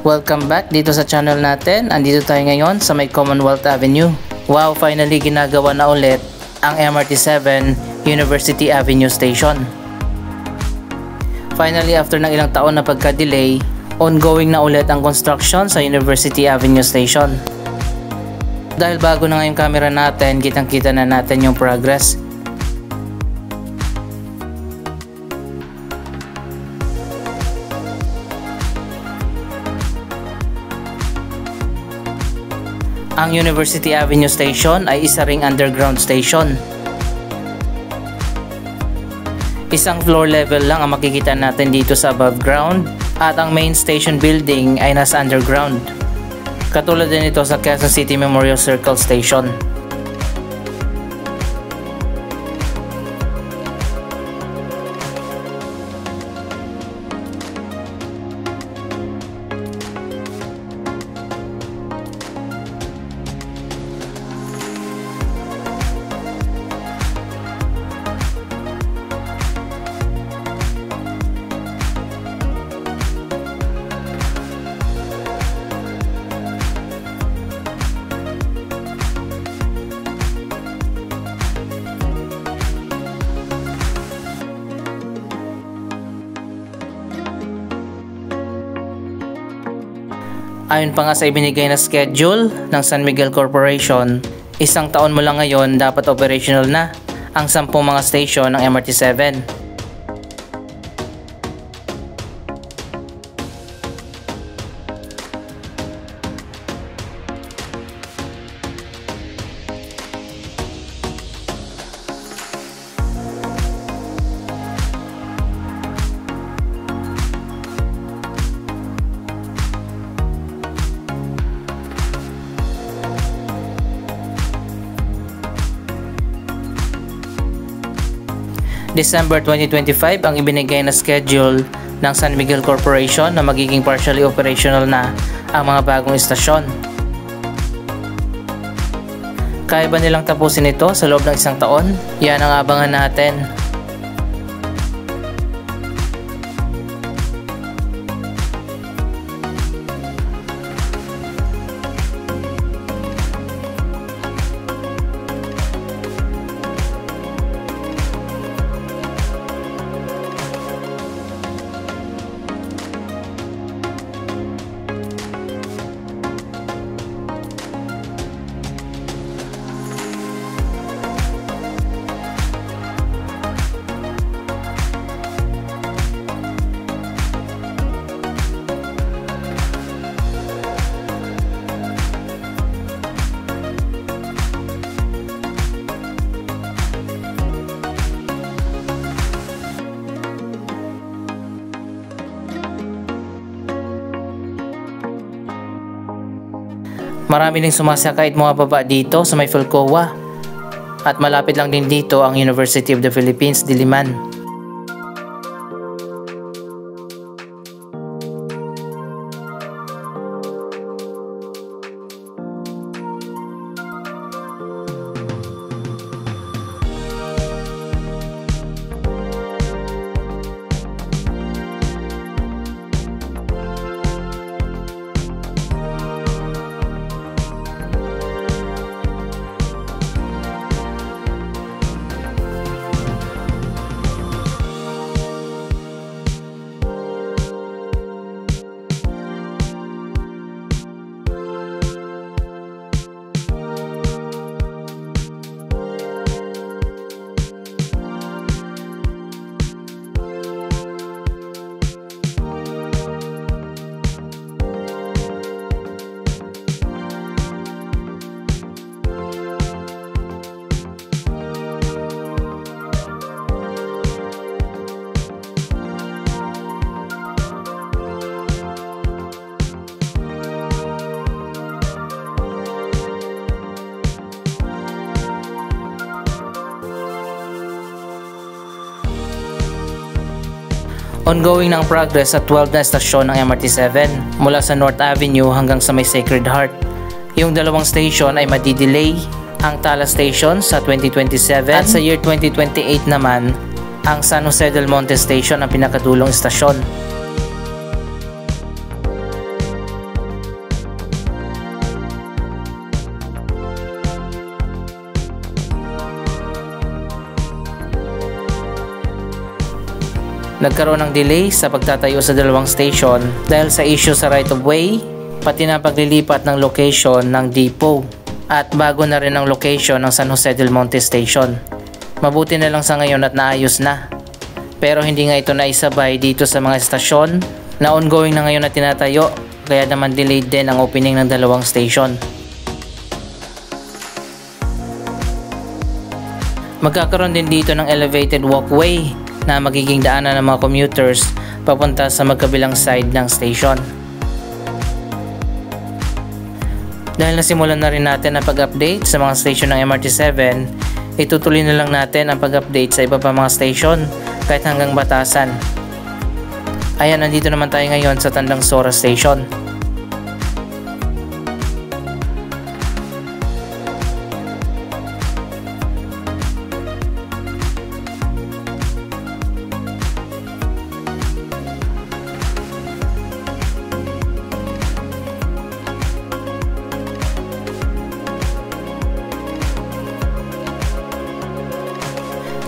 Welcome back dito sa channel natin. Andito tayo ngayon sa may Commonwealth Avenue. Wow, finally ginagawa na ulit ang MRT7 University Avenue Station. Finally, after ng ilang taon na pagka-delay, ongoing na ulit ang construction sa University Avenue Station. Dahil bago na nga yung camera natin, kitang-kita na natin yung progress. Ang University Avenue Station ay isa ring underground station. Isang floor level lang ang makikita natin dito sa above ground at ang main station building ay nasa underground. Katulad din ito sa Quezon City Memorial Circle Station. Ayon pa nga sa ibinigay na schedule ng San Miguel Corporation, isang taon mo lang ngayon dapat operational na ang 10 mga station ng MRT7. December 2025 ang ibinigay na schedule ng San Miguel Corporation na magiging partially operational na ang mga bagong istasyon. Kaya ba nilang tapusin ito sa loob ng isang taon? Yan ang abangan natin. Marami ding sumasakay at mga baba dito sa may Philcoa. At malapit lang din dito ang University of the Philippines, Diliman. Ongoing na ang progress sa 12 na estasyon ng MRT7 mula sa North Avenue hanggang sa may Sacred Heart. Yung dalawang station ay madidelay, ang Tala Station sa 2027 at sa year 2028 naman ang San Jose del Monte Station ang pinakadulong estasyon. Nagkaroon ng delay sa pagtatayo sa dalawang station dahil sa issue sa right of way, pati na paglilipat ng location ng depot at bago na rin ang location ng San Jose del Monte Station. Mabuti na lang sa ngayon at naayos na. Pero hindi nga ito naisabay dito sa mga estasyon na ongoing na ngayon na tinatayo, kaya naman delayed din ang opening ng dalawang station. Magkakaroon din dito ng elevated walkway na magiging daanan ng mga commuters papunta sa magkabilang side ng station. Dahil nasimulan na rin natin ang pag-update sa mga station ng MRT7, itutuloy na lang natin ang pag-update sa iba pa mga station kahit hanggang Batasan. Ayan, nandito naman tayo ngayon sa Tandang Sora Station.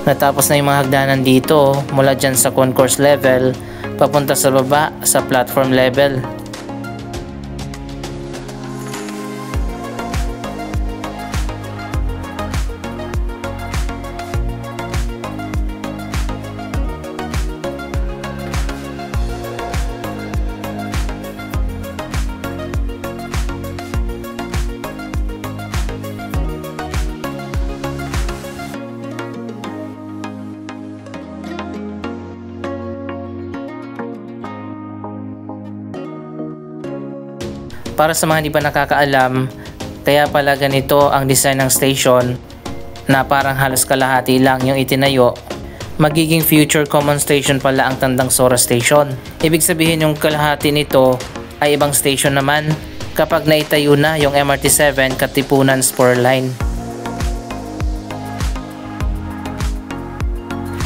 Natapos na yung mga hagdanan dito mula dyan sa concourse level papunta sa baba sa platform level. Para sa mga hindi pa nakakaalam, kaya pala ganito ang design ng station na parang halos kalahati lang yung itinayo. Magiging future common station pala ang Tandang Sora Station. Ibig sabihin yung kalahati nito ay ibang station naman kapag naitayo na yung MRT7 Katipunan Spur Line.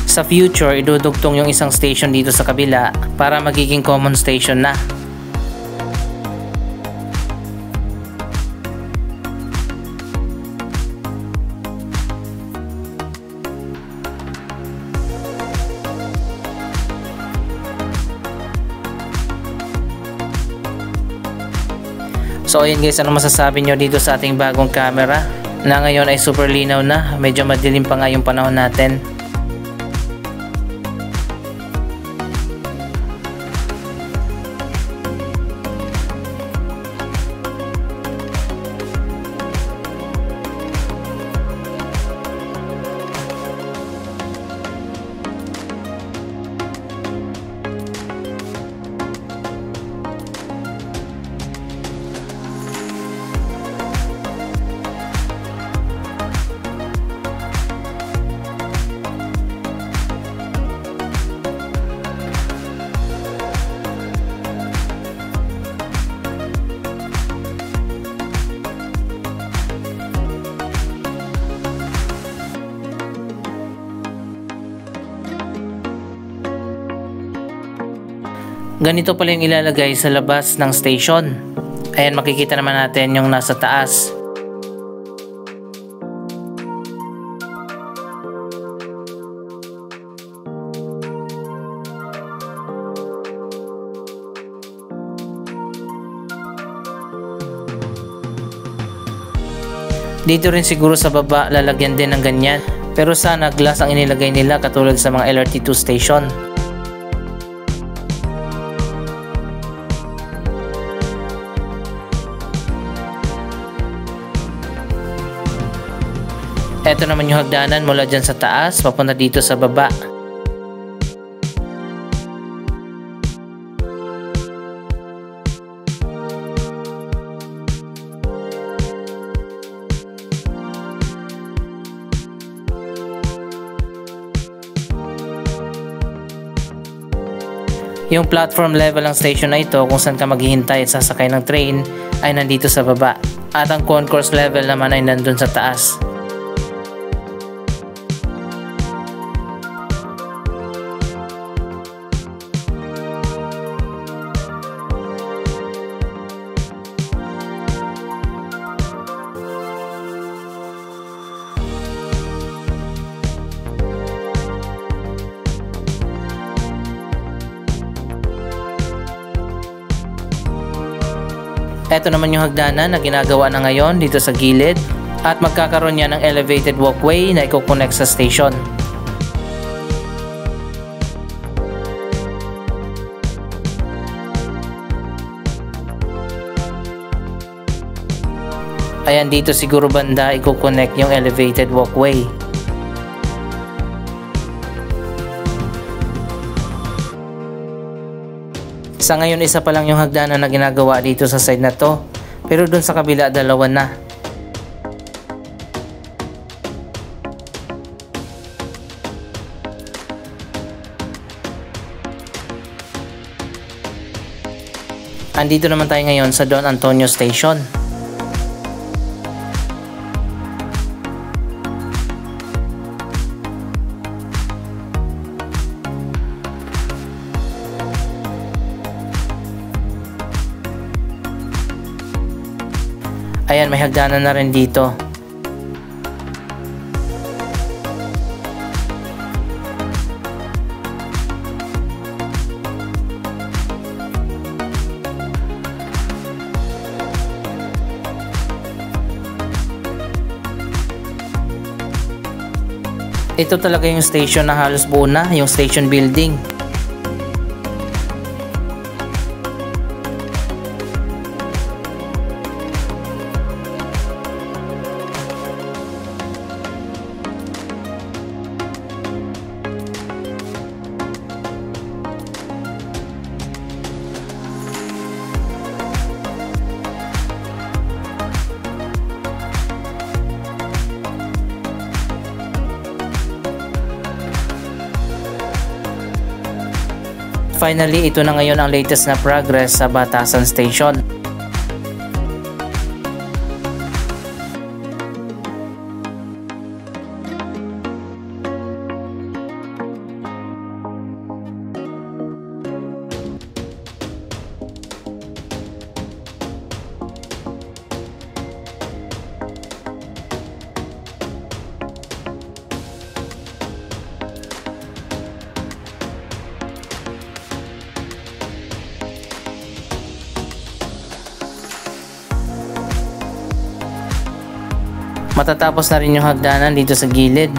Sa future, idudugtong yung isang station dito sa kabila para magiging common station na. So ayun guys, ano masasabi nyo dito sa ating bagong camera na ngayon ay super linaw na, medyo madilim pa nga yung panahon natin. Ganito pala yung ilalagay sa labas ng station. Ayan, makikita naman natin yung nasa taas. Dito rin siguro sa baba lalagyan din ng ganyan. Pero sana glass ang inilagay nila katulad sa mga LRT2 station. Ito naman yung hagdanan mula dyan sa taas papunta dito sa baba. Yung platform level ng station na ito kung saan ka maghihintay at sasakay ng train ay nandito sa baba. At ang concourse level naman ay nandun sa taas. Ito naman yung hagdanan na ginagawa na ngayon dito sa gilid at magkakaroon niya ng elevated walkway na i-connect sa station. Ayan, dito siguro banda i-connect yung elevated walkway. Sa ngayon isa pa lang yung hagdanan na ginagawa dito sa side na to, pero dun sa kabila dalawa na. Andito naman tayo ngayon sa Don Antonio Station. Ayan, may hagdanan na rin dito. Ito talaga yung station na halos buo na, yung station building. Finally, ito na ngayon ang latest na progress sa Batasan Station. Matatapos na rin yung hagdanan dito sa gilid.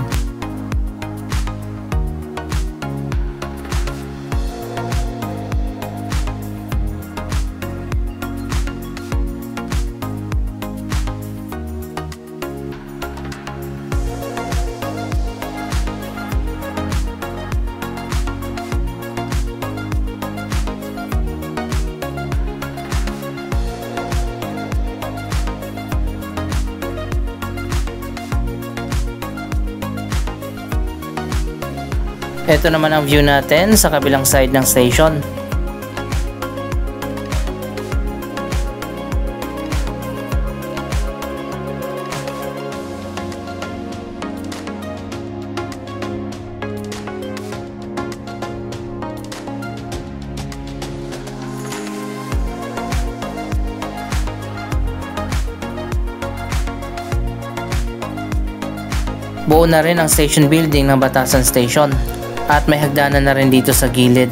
Ito naman ang view natin sa kabilang side ng station. Buo na rin ang station building ng Batasan Station. At may hagdanan na rin dito sa gilid.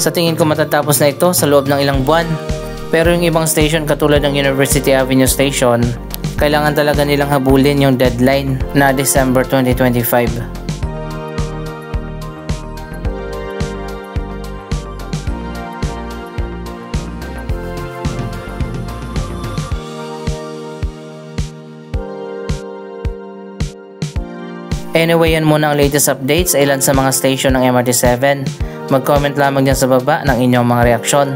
Sa tingin ko matatapos na ito sa loob ng ilang buwan. Pero yung ibang station katulad ng University Avenue Station, kailangan talaga nilang habulin yung deadline na December 2025. Anyway, yan muna ang latest updates sa ilan sa mga station ng MRT7. Mag-comment lamang dyan sa baba ng inyong mga reaksyon.